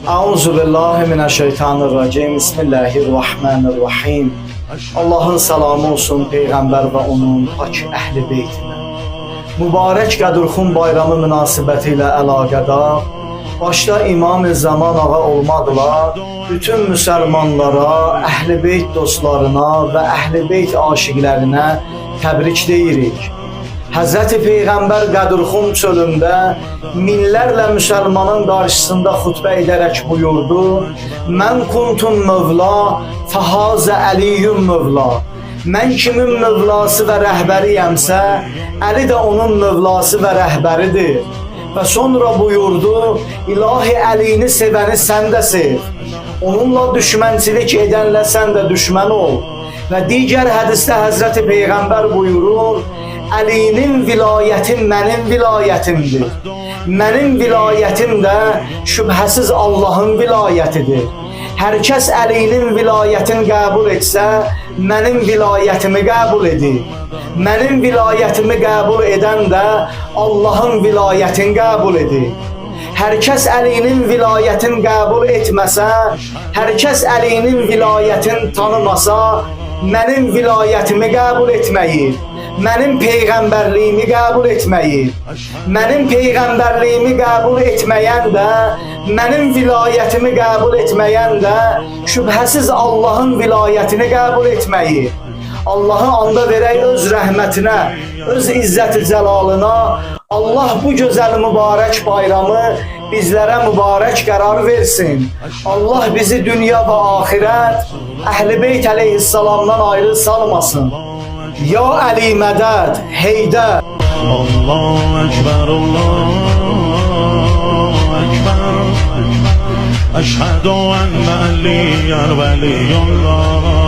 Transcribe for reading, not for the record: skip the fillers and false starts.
Euzubillahimineşşeytanirracim. Bismillahirrahmanirrahim. Allah'ın salamı olsun Peyğəmbər və onun pak əhli beytinə. Mübarək Qədürxum bayramı münasibətilə əlaqədar başda İmam-ı Zaman ağa olmaqla bütün müsəlmanlara, əhl-i beyt dostlarına və əhl-i beyt aşiqlərinə təbrik deyirik. Həzrəti Peyğəmbər Qədürxum çölündə minlərlə müsəlmanın qarşısında xutbə edərək buyurdu: Mən kuntum mövla, fəhazə əliyyüm mövla. Mən kimin mövlası və rəhbəriyəmsə, Əli də onun mövlası və rəhbəridir. Və sonra buyurdu: İlahi Əlini sevəni sən də sev. Onunla düşmənçilik edənlə sən də düşmən ol. Və digər hədisdə Həzrəti Peyğəmbər buyurur: Əlinin vilayəti mənim vilayətimdir. Mənim vilayətim də şübhəsiz Allahın vilayətidir. Hər kəs Əlinin vilayətini qəbul etsə, mənim vilayətimi qəbul edir. Mənim vilayətimi qəbul edən də Allahın vilayətini qəbul edir. Hər kəs Əlinin vilayətini qəbul etməsə, hər kəs Əlinin vilayətini tanımasa, mənim vilayətimi qəbul etməyir. Mənim peyğəmbərliyimi qəbul etməyir. Mənim peyğəmbərliyimi qəbul etməyən də, mənim vilayətimi qəbul etməyən də şübhəsiz Allahın vilayətini qəbul etməyir. Allahı anda verək öz rəhmətinə, öz izzət-i cəlalına. Allah bu gözəl mübarək bayramı bizlərə mübarək qərar versin. Allah bizi dünya və axirət Əhl-i Beyt əleyhissalamdan ayrı salmasın. Ya Əli mədəd, Heydər. Allahu Ekber, Allahu Ekber. Eşhedü enne Aliyyən veliyullah.